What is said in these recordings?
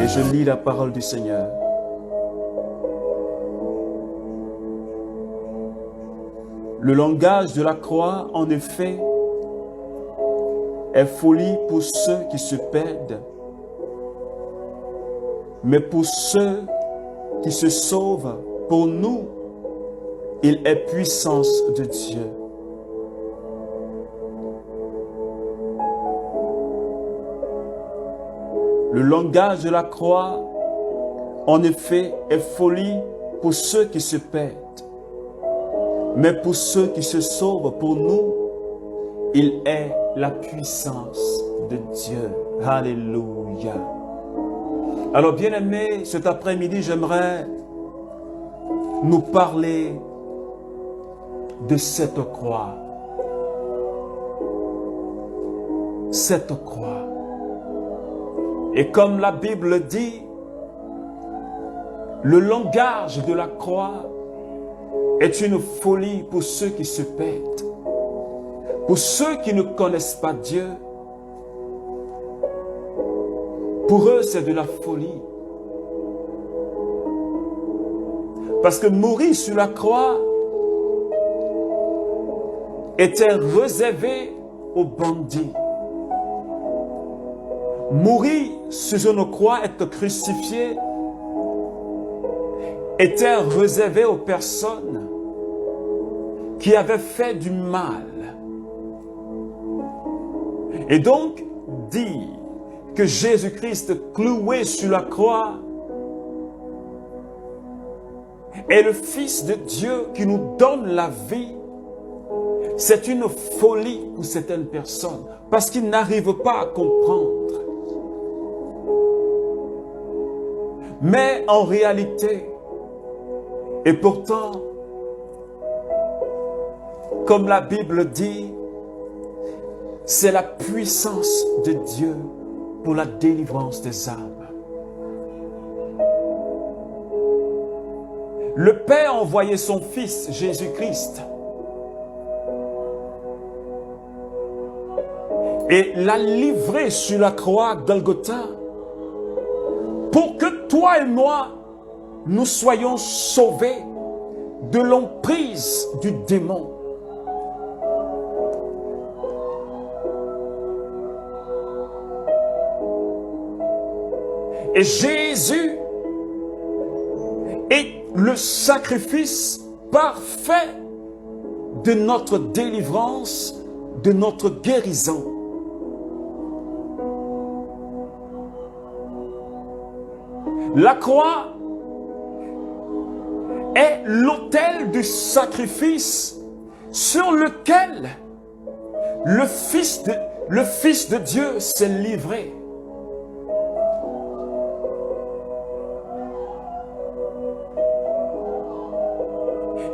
Et je lis la parole du Seigneur. Le langage de la croix, en effet, est folie pour ceux qui se perdent, mais pour ceux qui se sauvent, pour nous, il est puissance de Dieu. Le langage de la croix, en effet, est folie pour ceux qui se perdent. Mais pour ceux qui se sauvent, pour nous, il est la puissance de Dieu. Alléluia. Alors, bien-aimés, cet après-midi, j'aimerais nous parler de cette croix. Cette croix. Et comme la Bible dit, le langage de la croix est une folie pour ceux qui se perdent. Pour ceux qui ne connaissent pas Dieu, pour eux c'est de la folie. Parce que mourir sur la croix était réservé aux bandits. Mourir sur une croix, être crucifié, était réservé aux personnes qui avaient fait du mal. Et donc, dire que Jésus-Christ cloué sur la croix est le Fils de Dieu qui nous donne la vie, c'est une folie pour certaines personnes parce qu'ils n'arrivent pas à comprendre. Mais en réalité, et pourtant, comme la Bible dit, c'est la puissance de Dieu pour la délivrance des âmes. Le Père a envoyé son Fils, Jésus-Christ, et l'a livré sur la croix Golgotha pour que toi et moi, nous soyons sauvés de l'emprise du démon. Et Jésus est le sacrifice parfait de notre délivrance, de notre guérison. La croix est l'autel du sacrifice sur lequel le Fils de Dieu s'est livré.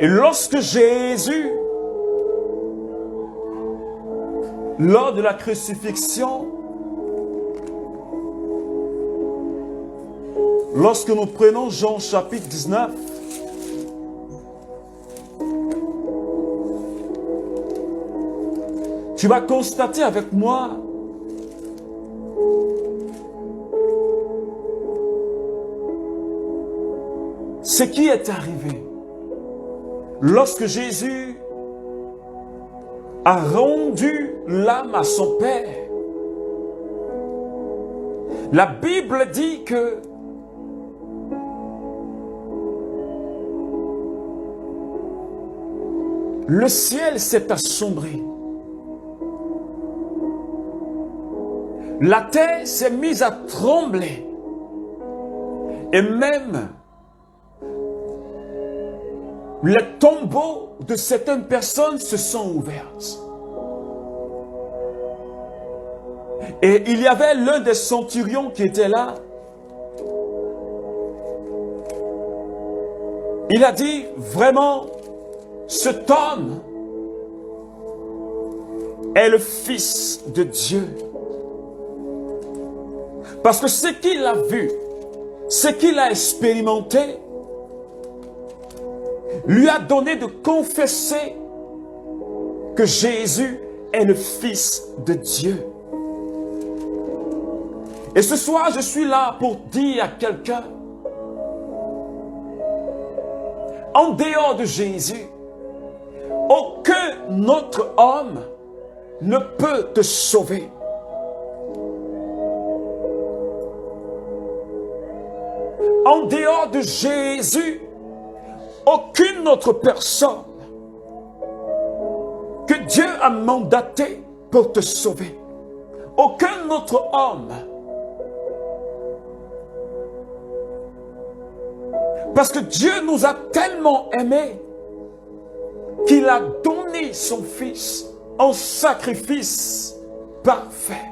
Et lorsque Jésus, lors de la crucifixion, lorsque nous prenons Jean chapitre 19, tu vas constater avec moi ce qui est arrivé. Lorsque Jésus a rendu l'âme à son Père, la Bible dit que le ciel s'est assombri. La terre s'est mise à trembler. Et même les tombeaux de certaines personnes se sont ouverts. Et il y avait l'un des centurions qui était là. Il a dit, vraiment, cet homme est le Fils de Dieu. Parce que ce qu'il a vu, ce qu'il a expérimenté, lui a donné de confesser que Jésus est le Fils de Dieu. Et ce soir, je suis là pour dire à quelqu'un, en dehors de Jésus, aucun autre homme ne peut te sauver. En dehors de Jésus, aucune autre personne que Dieu a mandaté pour te sauver. Aucun autre homme. Parce que Dieu nous a tellement aimés qu'il a donné son Fils en sacrifice parfait.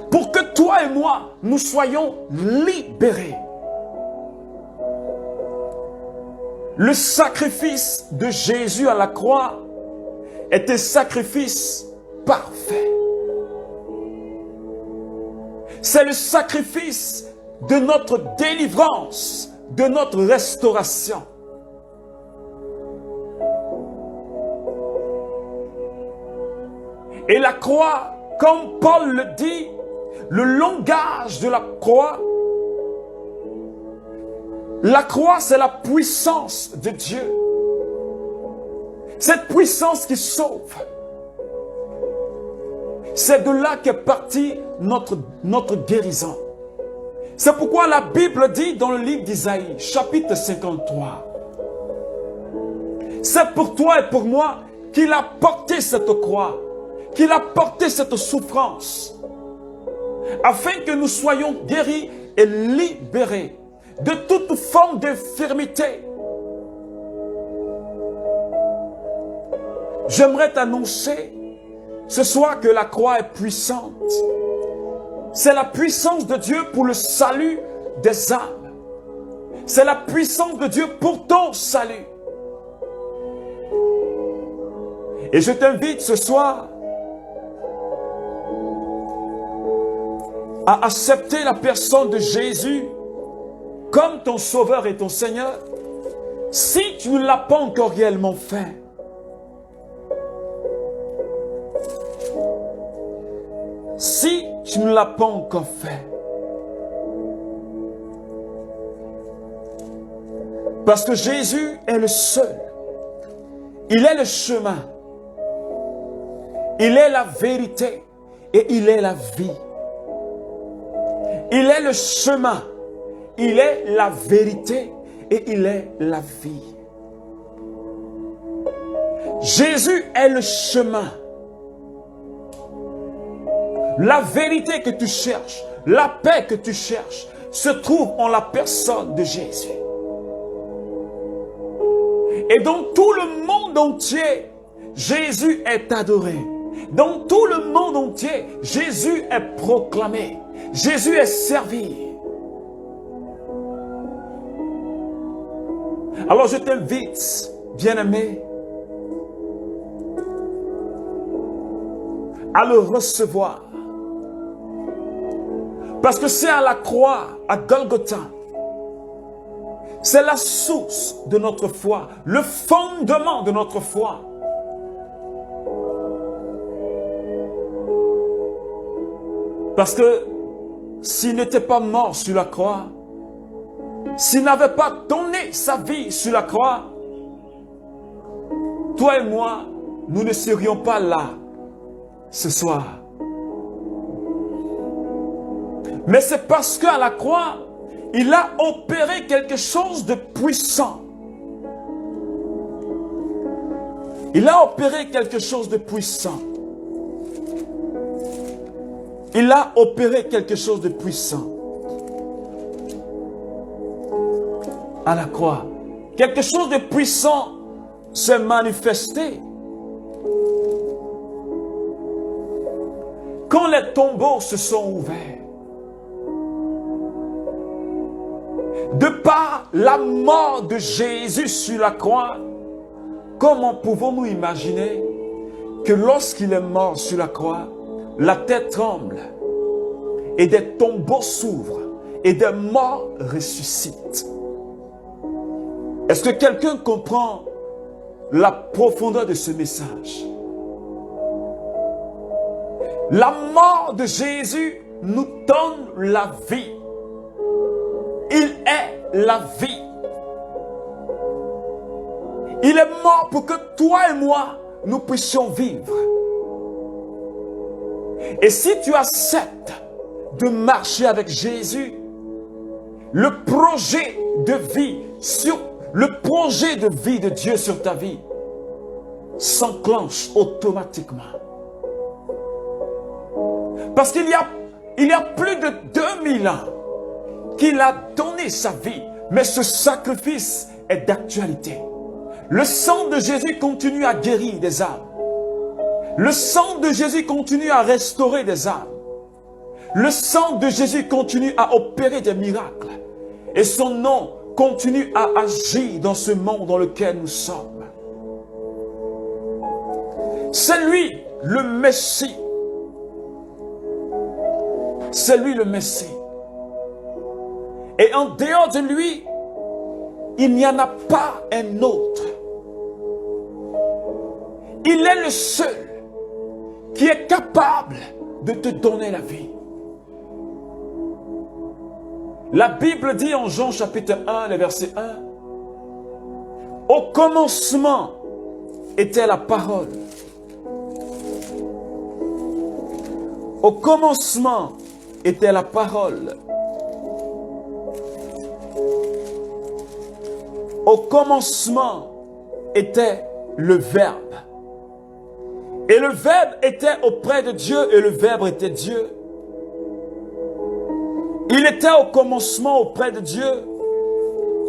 Pour que toi et moi, nous soyons libérés. Le sacrifice de Jésus à la croix est un sacrifice parfait. C'est le sacrifice de notre délivrance, de notre restauration. Et la croix, comme Paul le dit, le langage de la croix, c'est la puissance de Dieu. Cette puissance qui sauve. C'est de là qu'est partie notre guérison. C'est pourquoi la Bible dit dans le livre d'Isaïe, chapitre 53, c'est pour toi et pour moi qu'il a porté cette croix, qu'il a porté cette souffrance, afin que nous soyons guéris et libérés de toute forme d'infirmité. J'aimerais t'annoncer ce soir que la croix est puissante. C'est la puissance de Dieu pour le salut des âmes. C'est la puissance de Dieu pour ton salut. Et je t'invite ce soir à accepter la personne de Jésus comme ton Sauveur et ton Seigneur, si tu ne l'as pas encore réellement fait. Si tu ne l'as pas encore fait. Parce que Jésus est le seul. Il est le chemin. Il est la vérité et il est la vie. Il est le chemin. Il est la vérité et il est la vie. Jésus est le chemin. La vérité que tu cherches, la paix que tu cherches, se trouve en la personne de Jésus. Et dans tout le monde entier, Jésus est adoré. Dans tout le monde entier, Jésus est proclamé. Jésus est servi. Alors je t'invite, bien-aimé, à le recevoir. Parce que c'est à la croix, à Golgotha, c'est la source de notre foi, le fondement de notre foi. Parce que s'il n'était pas mort sur la croix, s'il n'avait pas donné sa vie sur la croix, toi et moi, nous ne serions pas là ce soir. Mais c'est parce qu'à la croix, il a opéré quelque chose de puissant. Il a opéré quelque chose de puissant. Il a opéré quelque chose de puissant. À la croix. Quelque chose de puissant s'est manifesté. Quand les tombeaux se sont ouverts, de par la mort de Jésus sur la croix, comment pouvons-nous imaginer que lorsqu'il est mort sur la croix, la terre tremble et des tombeaux s'ouvrent et des morts ressuscitent? Est-ce que quelqu'un comprend la profondeur de ce message? La mort de Jésus nous donne la vie. Il est la vie. Il est mort pour que toi et moi, nous puissions vivre. Et si tu acceptes de marcher avec Jésus, le projet de vie de Dieu sur ta vie s'enclenche automatiquement. Parce qu'il y a plus de 2000 ans qu'il a donné sa vie, mais ce sacrifice est d'actualité. Le sang de Jésus continue à guérir des âmes. Le sang de Jésus continue à restaurer des âmes. Le sang de Jésus continue à opérer des miracles. Et son nom continue à agir dans ce monde dans lequel nous sommes. C'est lui le Messie. C'est lui le Messie. Et en dehors de lui, il n'y en a pas un autre. Il est le seul qui est capable de te donner la vie. La Bible dit en Jean chapitre 1, le verset 1, « Au commencement était la parole. Au commencement était la parole. Au commencement était le Verbe. Et le Verbe était auprès de Dieu et le Verbe était Dieu. Il était au commencement auprès de Dieu.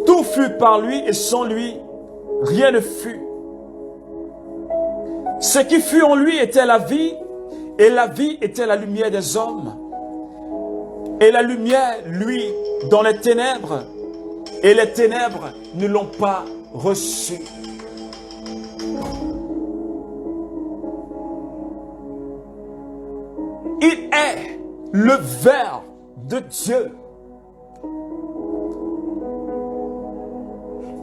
Tout fut par lui et sans lui, rien ne fut. Ce qui fut en lui était la vie, et la vie était la lumière des hommes. Et la lumière, lui, dans les ténèbres, et les ténèbres ne l'ont pas reçu. Il est le Verbe de Dieu.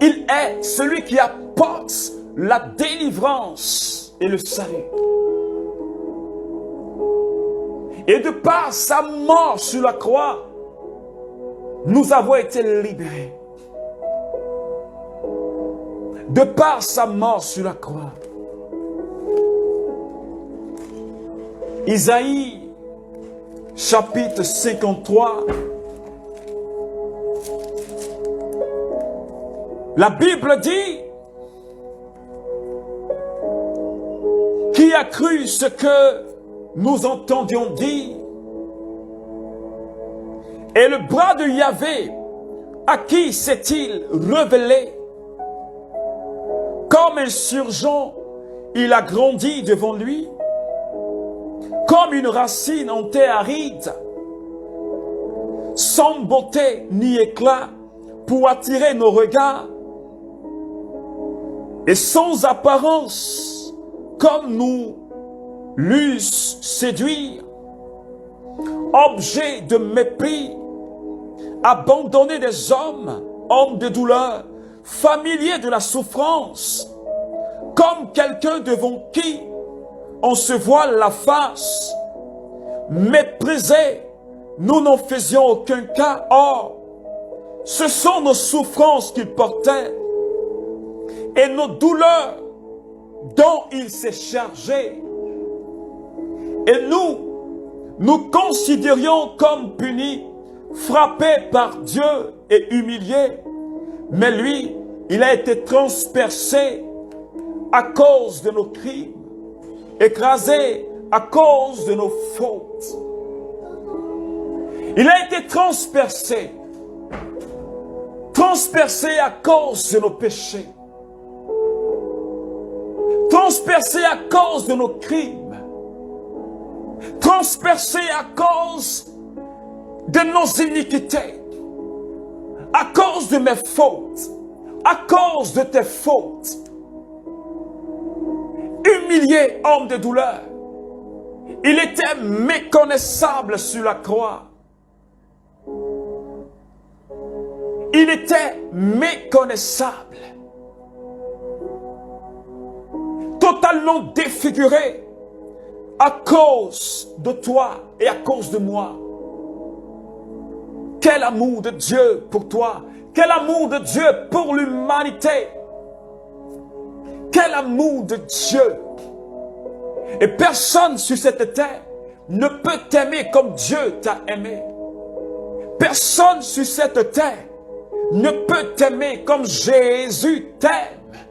Il est celui qui apporte la délivrance et le salut. Et de par sa mort sur la croix, nous avons été libérés. De par sa mort sur la croix. Isaïe chapitre 53. La Bible dit, qui a cru ce que nous entendions dire? Et le bras de Yahvé, à qui s'est-il révélé? Comme un surgeon, il a grandi devant lui, comme une racine en terre aride, sans beauté ni éclat pour attirer nos regards, et sans apparence, comme nous l'eussent séduire, objet de mépris, abandonné des hommes, hommes de douleur, familier de la souffrance, comme quelqu'un devant qui on se voile la face, méprisé, nous n'en faisions aucun cas. Or, ce sont nos souffrances qu'il portait et nos douleurs dont il s'est chargé. Et nous considérions comme punis, frappés par Dieu et humiliés. Mais lui, il a été transpercé à cause de nos crimes, écrasé à cause de nos fautes. Il a été transpercé à cause de nos péchés, transpercé à cause de nos crimes, transpercé à cause de nos iniquités, à cause de mes fautes, à cause de tes fautes. Humilié, homme de douleur, il était méconnaissable sur la croix. Il était méconnaissable, totalement défiguré à cause de toi et à cause de moi. Quel amour de Dieu pour toi. Quel amour de Dieu pour l'humanité. Quel amour de Dieu. Et personne sur cette terre ne peut t'aimer comme Dieu t'a aimé. Personne sur cette terre ne peut t'aimer comme Jésus t'aime.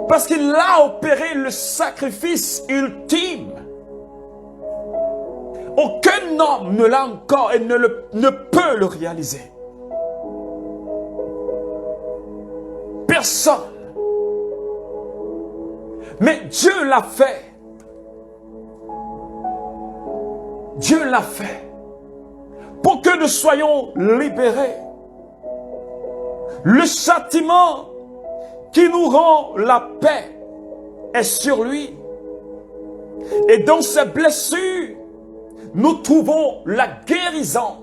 Parce qu'il a opéré le sacrifice ultime. Aucun homme ne l'a encore et ne peut le réaliser. Personne. Mais Dieu l'a fait. Dieu l'a fait. Pour que nous soyons libérés. Le châtiment qui nous rend la paix est sur lui. Et dans ses blessures, nous trouvons la guérison.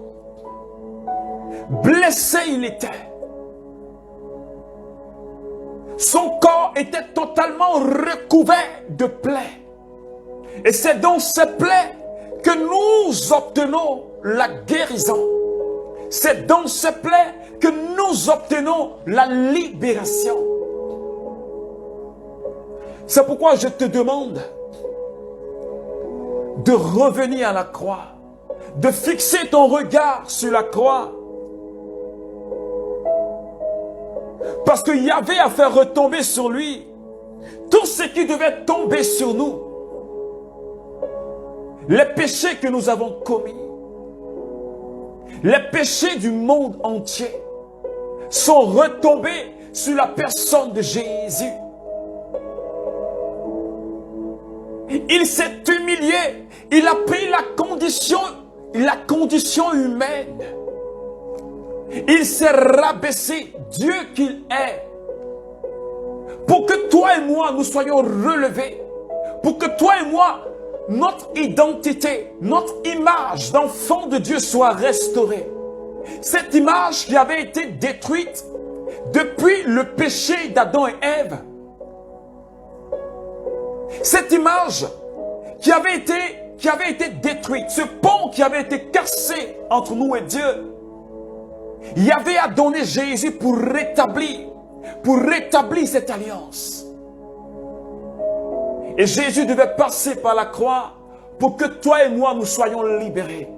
Blessé il était. Son corps était totalement recouvert de plaies. Et c'est dans ces plaies que nous obtenons la guérison. C'est dans ces plaies que nous obtenons la libération. C'est pourquoi je te demande de revenir à la croix, de fixer ton regard sur la croix. Parce qu'il y avait à faire retomber sur lui tout ce qui devait tomber sur nous. Les péchés que nous avons commis, les péchés du monde entier sont retombés sur la personne de Jésus. Il s'est humilié, il a pris la condition humaine. Il s'est rabaissé, Dieu qu'il est, pour que toi et moi nous soyons relevés, pour que toi et moi, notre identité, notre image d'enfant de Dieu soit restaurée. Cette image qui avait été détruite depuis le péché d'Adam et Ève. Cette image qui avait été détruite, ce pont qui avait été cassé entre nous et Dieu. Il y avait à donner Jésus pour rétablir cette alliance. Et Jésus devait passer par la croix pour que toi et moi nous soyons libérés.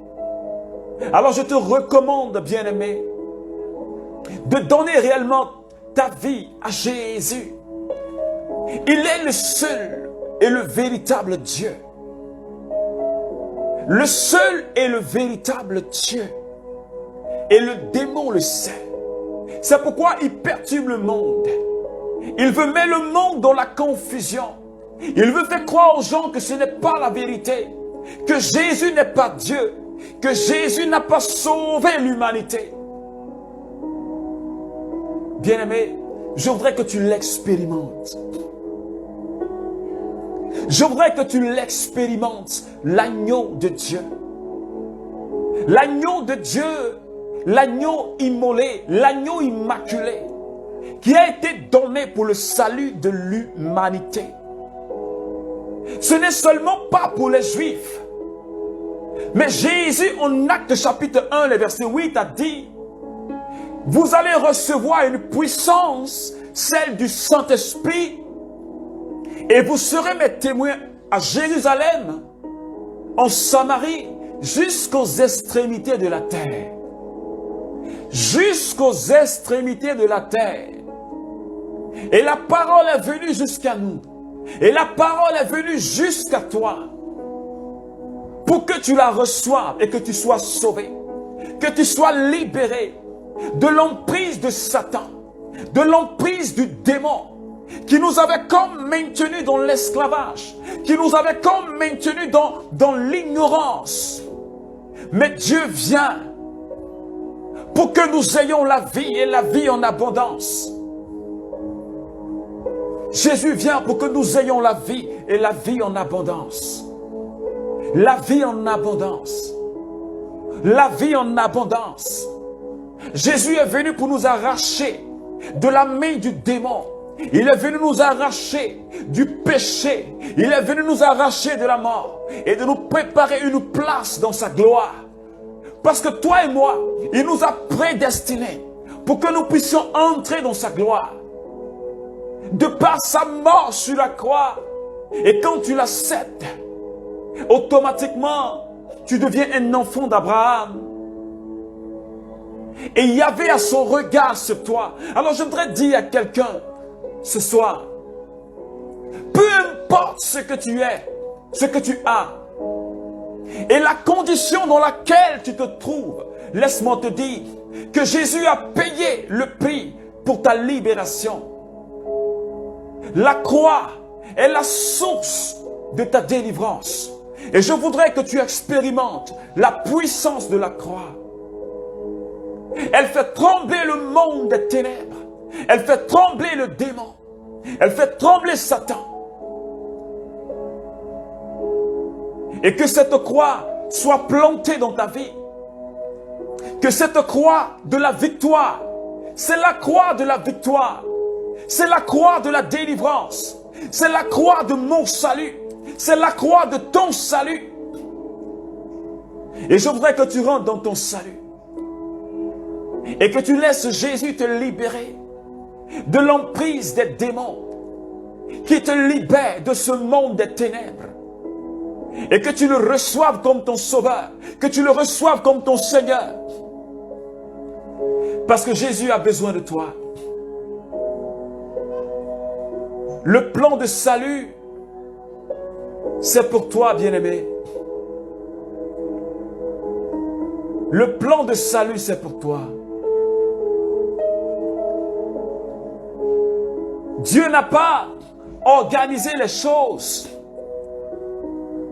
Alors je te recommande, bien-aimé, de donner réellement ta vie à Jésus. Il est le seul et le véritable Dieu. Le seul et le véritable Dieu. Et le démon le sait. C'est pourquoi il perturbe le monde. Il veut mettre le monde dans la confusion. Il veut faire croire aux gens que ce n'est pas la vérité. Que Jésus n'est pas Dieu. Que Jésus n'a pas sauvé l'humanité. Bien-aimé, je voudrais que tu l'expérimentes. Je voudrais que tu l'expérimentes, l'agneau de Dieu. L'agneau de Dieu, l'agneau immolé, l'agneau immaculé, qui a été donné pour le salut de l'humanité. Ce n'est seulement pas pour les Juifs. Mais Jésus, en Actes chapitre 1, le verset 8, a dit, vous allez recevoir une puissance, celle du Saint-Esprit, et vous serez mes témoins à Jérusalem, en Samarie, jusqu'aux extrémités de la terre. Jusqu'aux extrémités de la terre. Et la parole est venue jusqu'à nous. Et la parole est venue jusqu'à toi. Pour que tu la reçoives et que tu sois sauvé. Que tu sois libéré de l'emprise de Satan. De l'emprise du démon. Qui nous avait comme maintenus dans l'esclavage. Qui nous avait comme maintenus dans l'ignorance. Mais Dieu vient pour que nous ayons la vie et la vie en abondance. Jésus vient pour que nous ayons la vie et la vie en abondance. La vie en abondance. La vie en abondance. Jésus est venu pour nous arracher de la main du démon. Il est venu nous arracher du péché. Il est venu nous arracher de la mort et de nous préparer une place dans sa gloire. Parce que toi et moi, il nous a prédestinés pour que nous puissions entrer dans sa gloire. De par sa mort sur la croix. Et quand tu l'acceptes, automatiquement, tu deviens un enfant d'Abraham. Et Yahvé a son regard sur toi. Alors je voudrais dire à quelqu'un ce soir, peu importe ce que tu es, ce que tu as, et la condition dans laquelle tu te trouves, laisse-moi te dire que Jésus a payé le prix pour ta libération. La croix est la source de ta délivrance. Et je voudrais que tu expérimentes la puissance de la croix. Elle fait trembler le monde des ténèbres. Elle fait trembler le démon. Elle fait trembler Satan. Et que cette croix soit plantée dans ta vie. Que cette croix de la victoire, c'est la croix de la victoire. C'est la croix de la délivrance. C'est la croix de mon salut. C'est la croix de ton salut. Et je voudrais que tu rentres dans ton salut. Et que tu laisses Jésus te libérer de l'emprise des démons. Qui te libère de ce monde des ténèbres. Et que tu le reçoives comme ton sauveur. Que tu le reçoives comme ton Seigneur. Parce que Jésus a besoin de toi. Le plan de salut, c'est pour toi, bien-aimé. Le plan de salut, c'est pour toi. Dieu n'a pas organisé les choses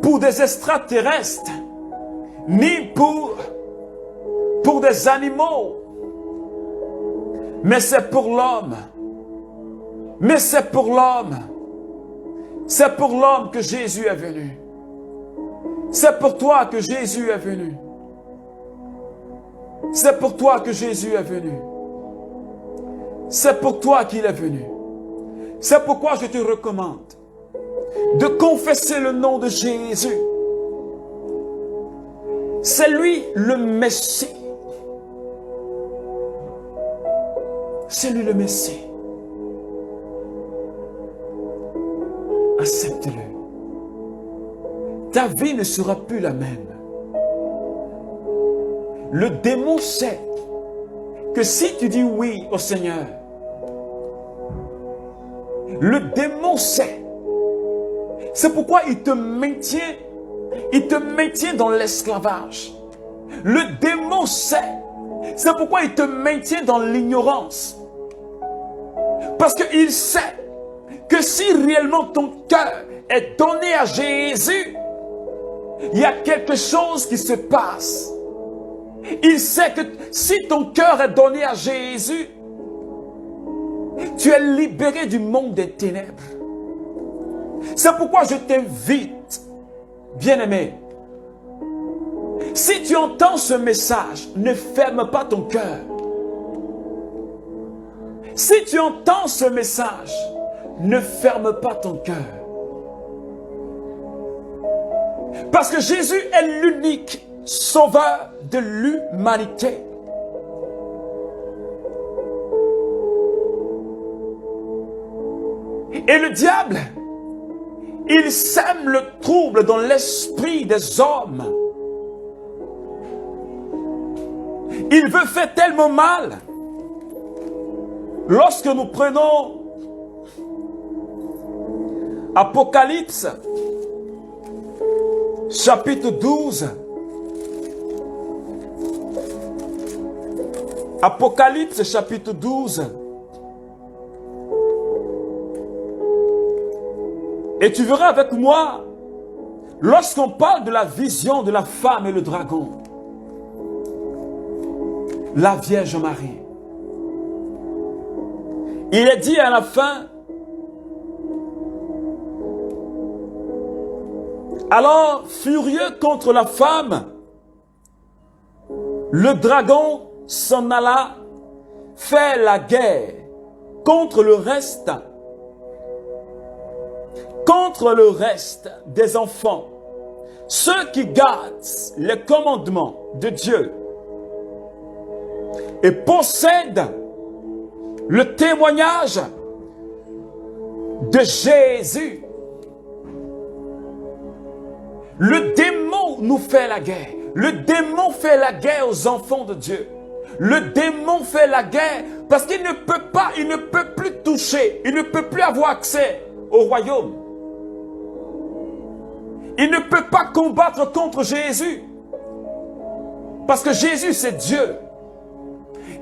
pour des extraterrestres, ni pour des animaux, mais c'est pour l'homme. Mais c'est pour l'homme. C'est pour l'homme que Jésus est venu. C'est pour toi que Jésus est venu. C'est pour toi que Jésus est venu. C'est pour toi qu'il est venu. C'est pourquoi je te recommande de confesser le nom de Jésus. C'est lui le Messie. C'est lui le Messie. Accepte-le. Ta vie ne sera plus la même. Le démon sait que si tu dis oui au Seigneur, le démon sait. C'est pourquoi il te maintient dans l'esclavage. Le démon sait. C'est pourquoi il te maintient dans l'ignorance. Parce qu'il sait que si réellement ton cœur est donné à Jésus, il y a quelque chose qui se passe. Il sait que si ton cœur est donné à Jésus, tu es libéré du monde des ténèbres. C'est pourquoi je t'invite, bien-aimé, si tu entends ce message, ne ferme pas ton cœur. Si tu entends ce message, ne ferme pas ton cœur. Parce que Jésus est l'unique sauveur de l'humanité. Et le diable, il sème le trouble dans l'esprit des hommes. Il veut faire tellement mal. Lorsque nous prenons Apocalypse, chapitre 12. Apocalypse, chapitre 12. Et tu verras avec moi, lorsqu'on parle de la vision de la femme et le dragon, la Vierge Marie, il est dit à la fin, alors furieux contre la femme, le dragon s'en alla faire la guerre contre le reste des enfants, ceux qui gardent les commandements de Dieu et possèdent le témoignage de Jésus. Le démon nous fait la guerre. Le démon fait la guerre aux enfants de Dieu. Le démon fait la guerre parce qu'il ne peut plus toucher, il ne peut plus avoir accès au royaume. Il ne peut pas combattre contre Jésus parce que Jésus c'est Dieu.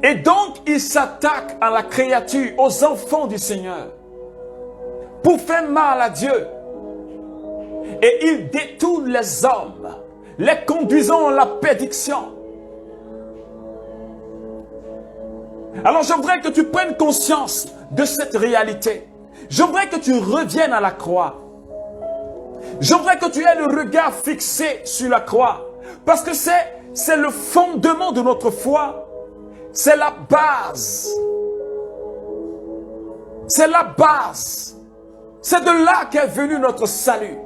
Et donc il s'attaque à la créature, aux enfants du Seigneur pour faire mal à Dieu. Et il détourne les hommes, les conduisant à la perdition. Alors j'aimerais que tu prennes conscience de cette réalité. J'aimerais que tu reviennes à la croix. J'aimerais que tu aies le regard fixé sur la croix. Parce que c'est le fondement de notre foi. C'est la base. C'est la base. C'est de là qu'est venu notre salut.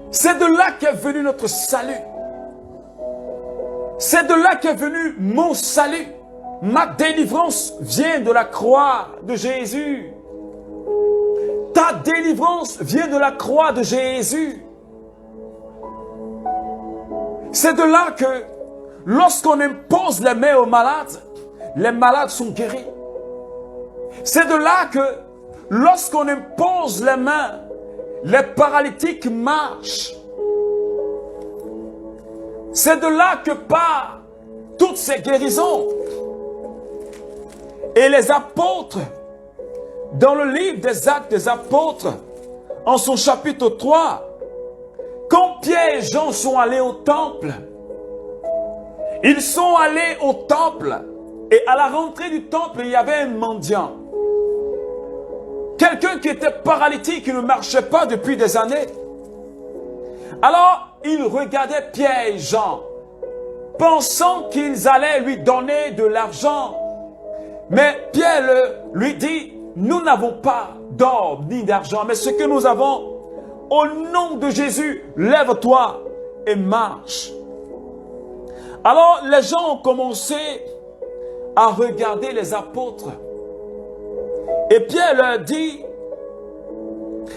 C'est de là qu'est venu notre salut. C'est de là qu'est venu mon salut. Ma délivrance vient de la croix de Jésus. Ta délivrance vient de la croix de Jésus. C'est de là que lorsqu'on impose les mains aux malades sont guéris. C'est de là que lorsqu'on impose les mains, les paralytiques marchent. C'est de là que partent toutes ces guérisons. Et les apôtres, dans le livre des Actes des Apôtres, en son chapitre 3, quand Pierre et Jean sont allés au temple, ils sont allés au temple et à la rentrée du temple, il y avait un mendiant. Quelqu'un qui était paralytique, qui ne marchait pas depuis des années. Alors, il regardait Pierre et Jean, pensant qu'ils allaient lui donner de l'argent. Mais Pierre lui dit, nous n'avons pas d'or ni d'argent, mais ce que nous avons, au nom de Jésus, lève-toi et marche. Alors, les gens ont commencé à regarder les apôtres. Et Pierre leur dit,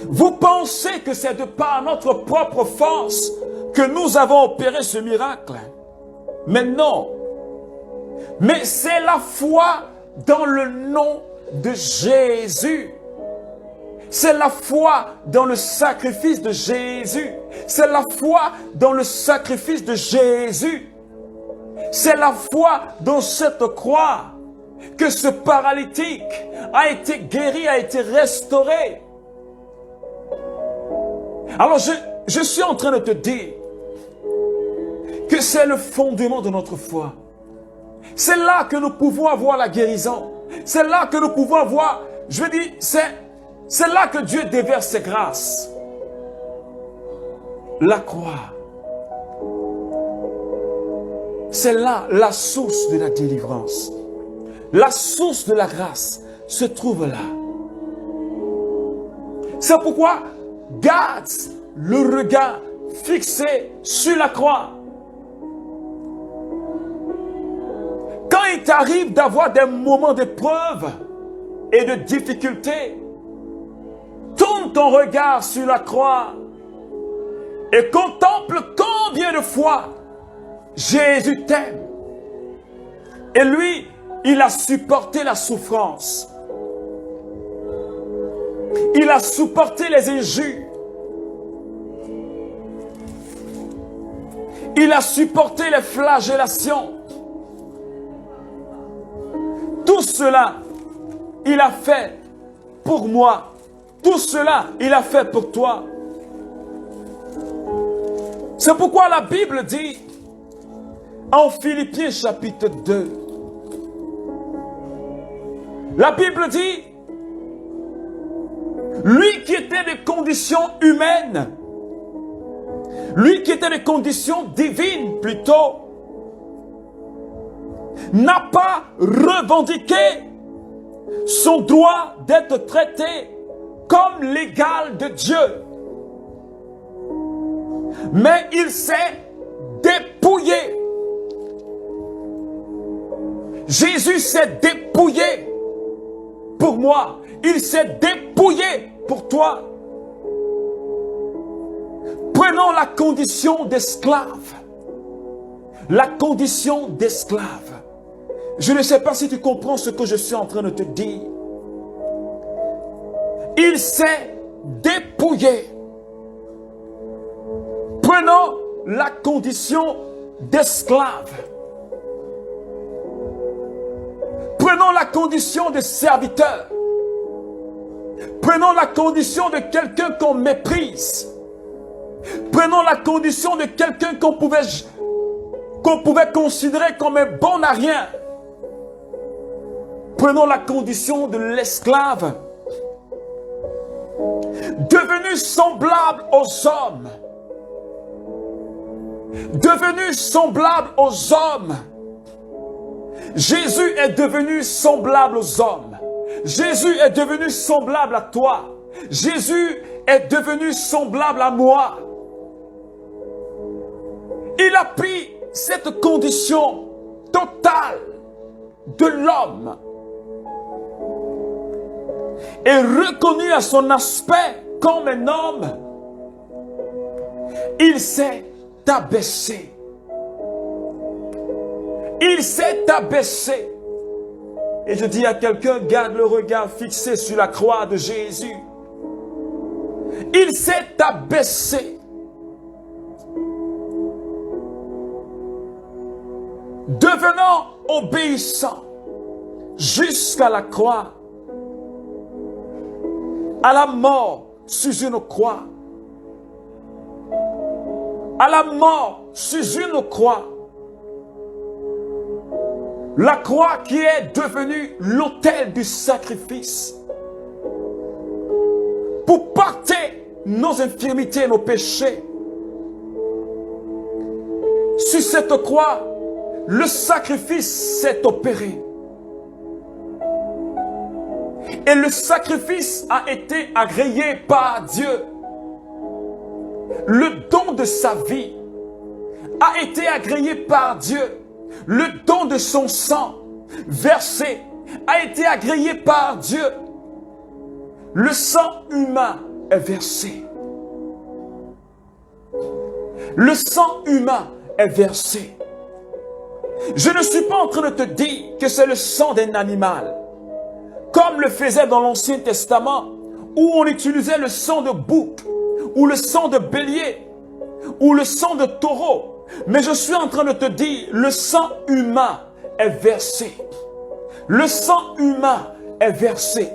vous pensez que c'est de par notre propre force que nous avons opéré ce miracle? Mais non. Mais c'est la foi dans le nom de Jésus. C'est la foi dans le sacrifice de Jésus. C'est la foi dans le sacrifice de Jésus. C'est la foi dans cette croix que ce paralytique a été guéri, a été restauré. Alors je suis en train de te dire que c'est le fondement de notre foi. C'est là que nous pouvons avoir la guérison. C'est là que nous pouvons avoir, je veux dire, c'est là que Dieu déverse ses grâces. La croix. C'est là la source de la délivrance. La source de la grâce se trouve là. C'est pourquoi garde le regard fixé sur la croix. Quand il t'arrive d'avoir des moments d'épreuve et de difficulté, tourne ton regard sur la croix et contemple combien de fois Jésus t'aime. Et lui, il a supporté la souffrance. Il a supporté les injures. Il a supporté les flagellations. Tout cela, il a fait pour moi. Tout cela, il a fait pour toi. C'est pourquoi la Bible dit, en Philippiens chapitre 2, la Bible dit, lui qui était de conditions humaines, lui qui était de conditions divines plutôt, n'a pas revendiqué son droit d'être traité comme l'égal de Dieu. Mais il s'est dépouillé. Jésus s'est dépouillé pour moi. Il s'est dépouillé pour toi. Prenons la condition d'esclave. La condition d'esclave. Je ne sais pas si tu comprends ce que je suis en train de te dire. Il s'est dépouillé. Prenons la condition d'esclave. Prenons la condition de serviteur. Prenons la condition de quelqu'un qu'on méprise. Prenons la condition de quelqu'un qu'on pouvait considérer comme un bon à rien. Prenons la condition de l'esclave, devenu semblable aux hommes. Devenu semblable aux hommes. Jésus est devenu semblable aux hommes. Jésus est devenu semblable à toi. Jésus est devenu semblable à moi. Il a pris cette condition totale de l'homme et reconnu à son aspect comme un homme. Il s'est abaissé. Il s'est abaissé. Et je dis à quelqu'un, garde le regard fixé sur la croix de Jésus. Il s'est abaissé. Devenant obéissant jusqu'à la croix, à la mort sur une croix, à la mort sur une croix, la croix qui est devenue l'autel du sacrifice pour porter nos infirmités, nos péchés. Sur cette croix, le sacrifice s'est opéré. Et le sacrifice a été agréé par Dieu. Le don de sa vie a été agréé par Dieu. Le don de son sang versé a été agréé par Dieu. Le sang humain est versé. Le sang humain est versé. Je ne suis pas en train de te dire que c'est le sang d'un animal, comme le faisait dans l'Ancien Testament, où on utilisait le sang de bouc, ou le sang de bélier, ou le sang de taureau. Mais je suis en train de te dire, le sang humain est versé. Le sang humain est versé.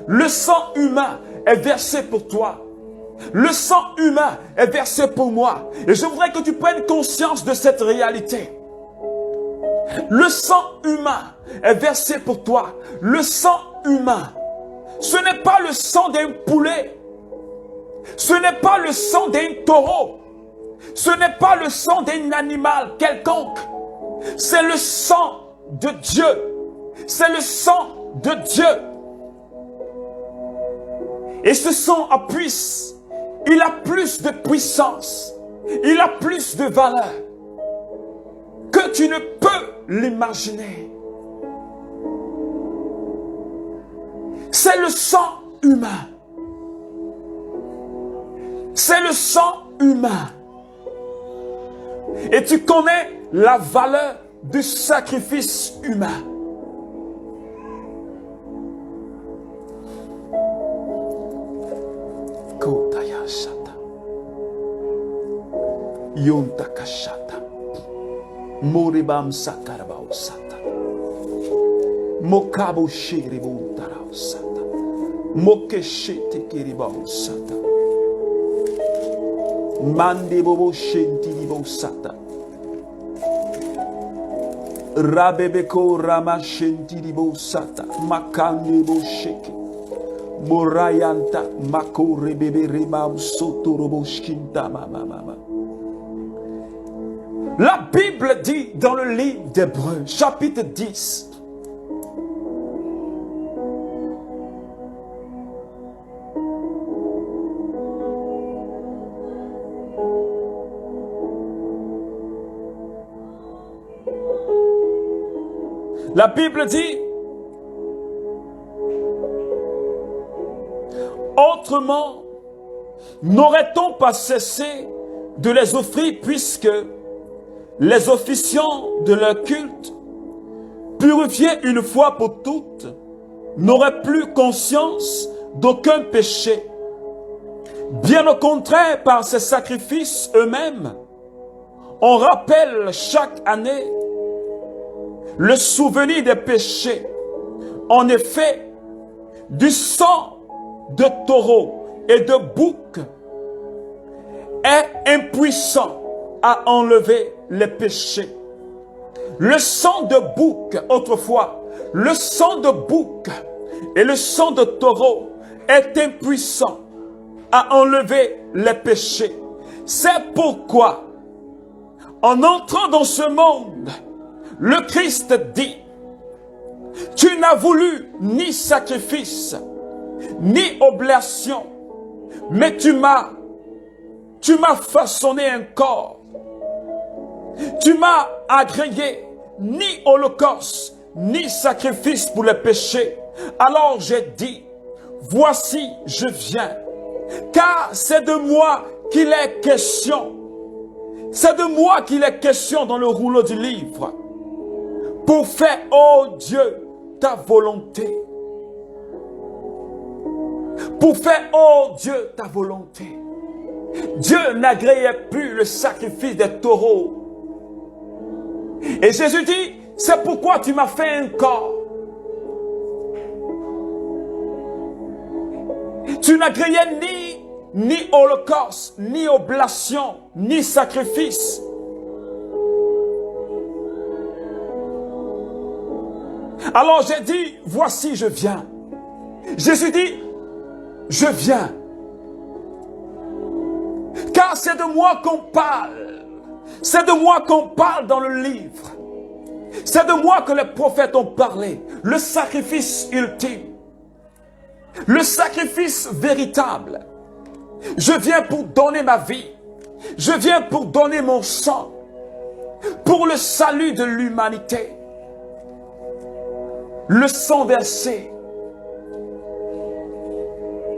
Le sang humain est versé pour toi. Le sang humain est versé pour moi. Et je voudrais que tu prennes conscience de cette réalité. Le sang humain est versé pour toi. Le sang humain, ce n'est pas le sang d'un poulet. Ce n'est pas le sang d'un taureau. Ce n'est pas le sang d'un animal quelconque. C'est le sang de Dieu. C'est le sang de Dieu. Et ce sang il a plus de puissance. Il a plus de valeur que tu ne peux l'imaginer. C'est le sang humain. C'est le sang humain. Et tu connais la valeur du sacrifice humain. Kotaya shata. Yontaka shata. Moribam sakarabao sata. Mokabo shiribou tarao sata. Mokeshete kiribao sata. Mande bobo shentiribo sata. Rabebeko rama shentiribo sata. Makande bo sheke. Morayanta mako rebebe rema soto robo shinta mama. La Bible dit dans le livre d'Hébreux, chapitre 10, La Bible dit, autrement, n'aurait-on pas cessé de les offrir puisque les officiants de leur culte, purifiés une fois pour toutes, n'auraient plus conscience d'aucun péché. Bien au contraire, par ces sacrifices eux-mêmes, on rappelle chaque année le souvenir des péchés. En effet, du sang de taureau et de bouc est impuissant à enlever les péchés. Le sang de bouc, autrefois, le sang de bouc et le sang de taureau est impuissant à enlever les péchés. C'est pourquoi, en entrant dans ce monde, le Christ dit, tu n'as voulu ni sacrifice, ni oblation, mais tu m'as façonné un corps. Tu m'as agréé ni holocauste, ni sacrifice pour les péchés. Alors j'ai dit, voici je viens, car c'est de moi qu'il est question. C'est de moi qu'il est question dans le rouleau du livre, pour faire, ô Dieu, ta volonté. Pour faire, ô Dieu, ta volonté. Dieu n'agréait plus le sacrifice des taureaux. Et Jésus dit, c'est pourquoi tu m'as fait un corps. Tu n'agréais ni holocauste, ni oblation, ni sacrifice. Alors j'ai dit, voici je viens. Jésus dit, je viens. Car c'est de moi qu'on parle. C'est de moi qu'on parle dans le livre. C'est de moi que les prophètes ont parlé. Le sacrifice ultime. Le sacrifice véritable. Je viens pour donner ma vie. Je viens pour donner mon sang. Pour le salut de l'humanité. Le sang versé.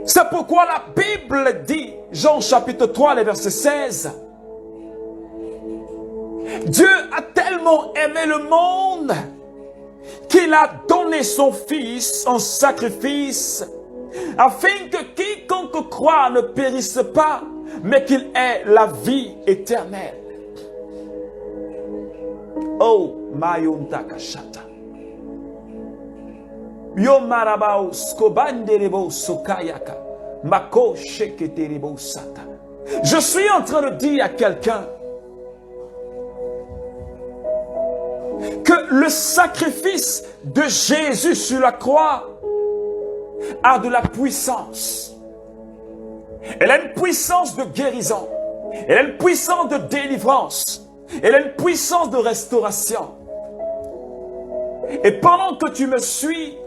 C'est pourquoi la Bible dit, Jean chapitre 3, les versets 16, Dieu a tellement aimé le monde qu'il a donné son Fils en sacrifice afin que quiconque croit ne périsse pas, mais qu'il ait la vie éternelle. Oh, Mayunta Kashata. Je suis en train de dire à quelqu'un que le sacrifice de Jésus sur la croix a de la puissance. Elle a une puissance de guérison. Elle a une puissance de délivrance. Elle a une puissance de restauration. Et pendant que tu me suis,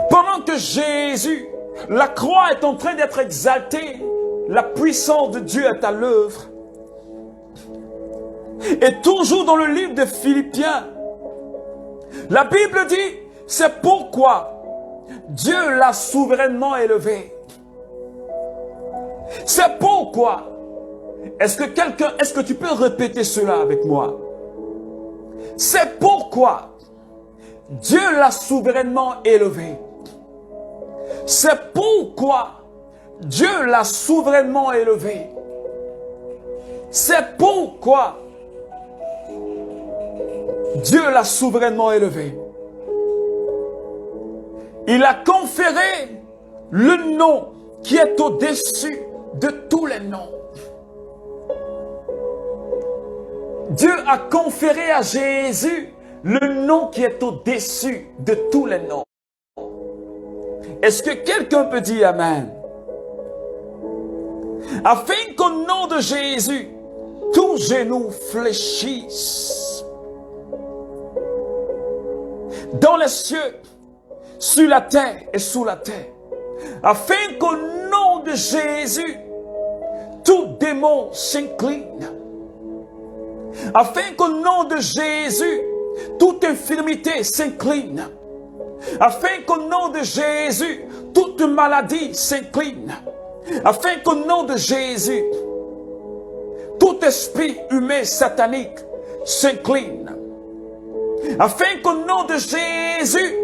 pendant que Jésus, la croix est en train d'être exaltée, la puissance de Dieu est à l'œuvre. Et toujours dans le livre de Philippiens, la Bible dit, c'est pourquoi Dieu l'a souverainement élevé. C'est pourquoi, est-ce que tu peux répéter cela avec moi? C'est pourquoi Dieu l'a souverainement élevé. C'est pourquoi Dieu l'a souverainement élevé. C'est pourquoi Dieu l'a souverainement élevé. Il a conféré le nom qui est au-dessus de tous les noms. Dieu a conféré à Jésus le nom qui est au-dessus de tous les noms. Est-ce que quelqu'un peut dire Amen? Afin qu'au nom de Jésus, tous genoux fléchissent. Dans les cieux, sur la terre et sous la terre. Afin qu'au nom de Jésus, tout démon s'incline. Afin qu'au nom de Jésus, toute infirmité s'incline. Afin qu'au nom de Jésus, toute maladie s'incline. Afin qu'au nom de Jésus, tout esprit humain satanique s'incline. Afin qu'au nom de Jésus,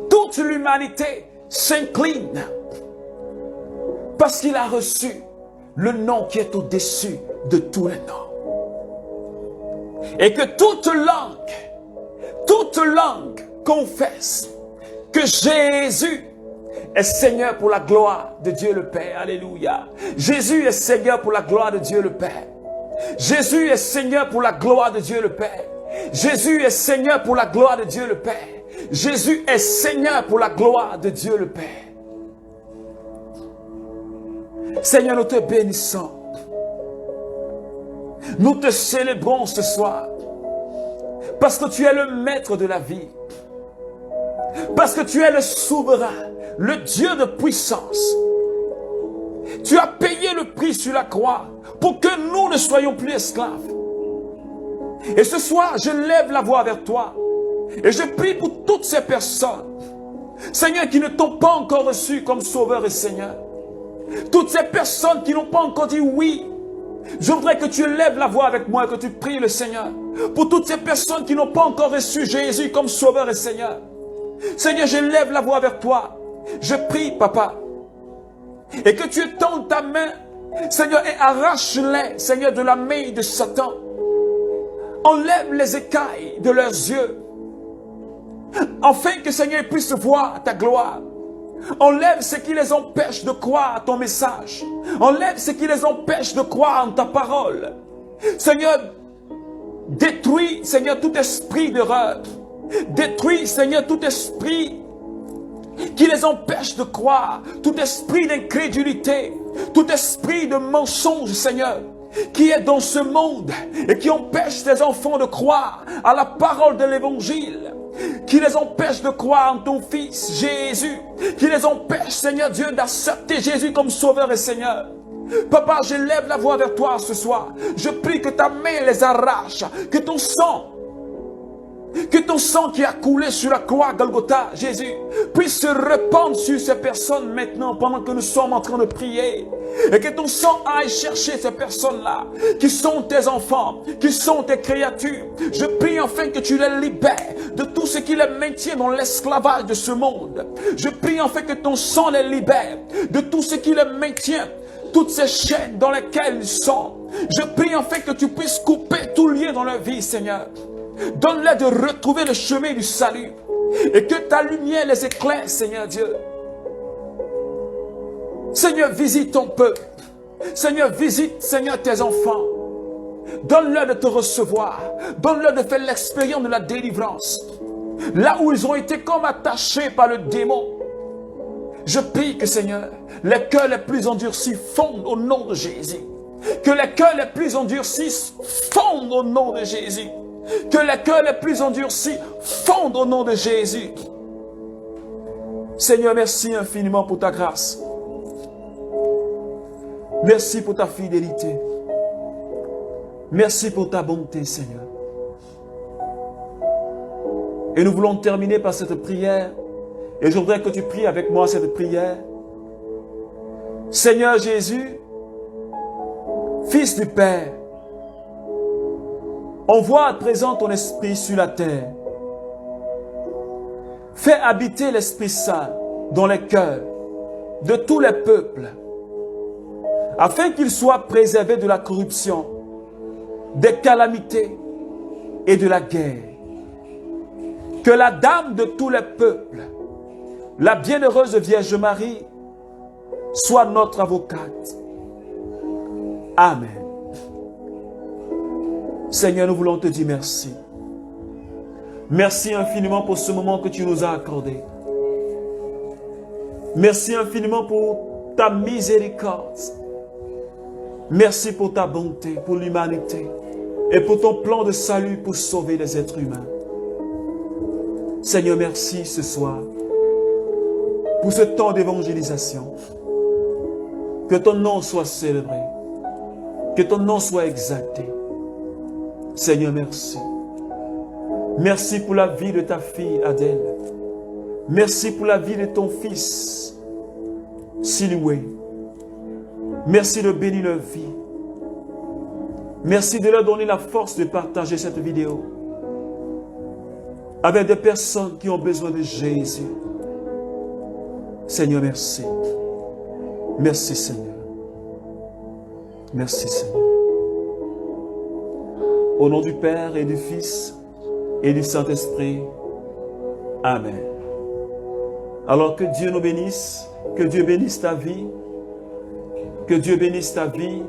toute l'humanité s'incline. Parce qu'il a reçu le nom qui est au-dessus de tous les noms. Et que toute langue confesse que Jésus est Seigneur pour la gloire de Dieu le Père. Alléluia. Jésus est Seigneur pour la gloire de Dieu le Père. Jésus est Seigneur pour la gloire de Dieu le Père. Jésus est Seigneur pour la gloire de Dieu le Père. Jésus est Seigneur pour la gloire de Dieu le Père. Seigneur, nous te bénissons. Nous te célébrons ce soir. Parce que tu es le maître de la vie. Parce que tu es le souverain, le Dieu de puissance. Tu as payé le prix sur la croix pour que nous ne soyons plus esclaves. Et ce soir, je lève la voix vers toi. Et je prie pour toutes ces personnes, Seigneur, qui ne t'ont pas encore reçu comme Sauveur et Seigneur. Toutes ces personnes qui n'ont pas encore dit oui. Je voudrais que tu lèves la voix avec moi et que tu pries le Seigneur. Pour toutes ces personnes qui n'ont pas encore reçu Jésus comme Sauveur et Seigneur. Seigneur, je lève la voix vers toi. Je prie, Papa. Et que tu étendes ta main, Seigneur, et arrache-les, Seigneur, de la main de Satan. Enlève les écailles de leurs yeux. Afin que, Seigneur, ils puissent voir ta gloire. Enlève ce qui les empêche de croire à ton message. Enlève ce qui les empêche de croire en ta parole. Seigneur, détruis, Seigneur, tout esprit d'erreur. Détruis, Seigneur, tout esprit qui les empêche de croire. Tout esprit d'incrédulité. Tout esprit de mensonge, Seigneur, qui est dans ce monde et qui empêche tes enfants de croire à la parole de l'évangile. Qui les empêche de croire en ton Fils Jésus, qui les empêche, Seigneur Dieu, d'accepter Jésus comme Sauveur et Seigneur. Papa, je lève la voix vers toi ce soir. Je prie que ta main les arrache, que ton sang qui a coulé sur la croix Golgotha, Jésus, puisse se répandre sur ces personnes maintenant pendant que nous sommes en train de prier. Et que ton sang aille chercher ces personnes-là, qui sont tes enfants, qui sont tes créatures. Je prie enfin que tu les libères de tout ce qui les maintient dans l'esclavage de ce monde. Je prie enfin que ton sang les libère de tout ce qui les maintient, toutes ces chaînes dans lesquelles ils sont. Je prie enfin que tu puisses couper tout lien dans leur vie, Seigneur. Donne-leur de retrouver le chemin du salut. Et que ta lumière les éclaire, Seigneur Dieu. Seigneur, visite ton peuple. Seigneur, visite, Seigneur, tes enfants. Donne-leur de te recevoir. Donne-leur de faire l'expérience de la délivrance. Là où ils ont été comme attachés par le démon. Je prie que, Seigneur, les cœurs les plus endurcis fondent au nom de Jésus. Que les cœurs les plus endurcis fondent au nom de Jésus. Que les cœurs les plus endurcis fondent au nom de Jésus. Seigneur, merci infiniment pour ta grâce. Merci pour ta fidélité. Merci pour ta bonté, Seigneur. Et nous voulons terminer par cette prière. Et je voudrais que tu pries avec moi cette prière. Seigneur Jésus, Fils du Père, envoie à présent ton esprit sur la terre. Fais habiter l'Esprit Saint dans les cœurs de tous les peuples, afin qu'ils soient préservés de la corruption, des calamités et de la guerre. Que la Dame de tous les peuples, la bienheureuse Vierge Marie, soit notre avocate. Amen. Seigneur, nous voulons te dire merci. Merci infiniment pour ce moment que tu nous as accordé. Merci infiniment pour ta miséricorde. Merci pour ta bonté, pour l'humanité et pour ton plan de salut pour sauver les êtres humains. Seigneur, merci ce soir pour ce temps d'évangélisation. Que ton nom soit célébré. Que ton nom soit exalté. Seigneur, merci. Merci pour la vie de ta fille Adèle. Merci pour la vie de ton fils Siloué. Merci de bénir leur vie. Merci de leur donner la force de partager cette vidéo avec des personnes qui ont besoin de Jésus. Seigneur, merci. Merci Seigneur. Merci Seigneur. Au nom du Père et du Fils et du Saint-Esprit. Amen. Alors que Dieu nous bénisse, que Dieu bénisse ta vie, que Dieu bénisse ta vie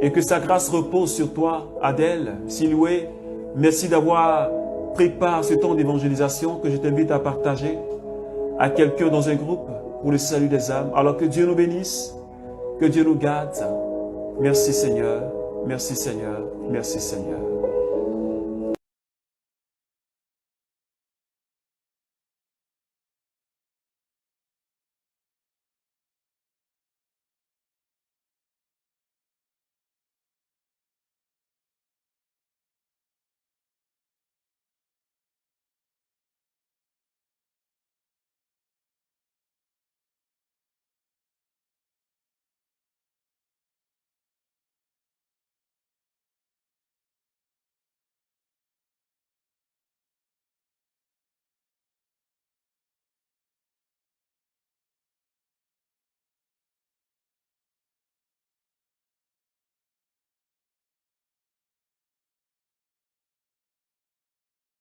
et que sa grâce repose sur toi, Adèle, Siloué. Merci d'avoir pris part à ce temps d'évangélisation que je t'invite à partager à quelqu'un dans un groupe pour le salut des âmes. Alors que Dieu nous bénisse, que Dieu nous garde. Merci Seigneur, merci Seigneur, merci Seigneur.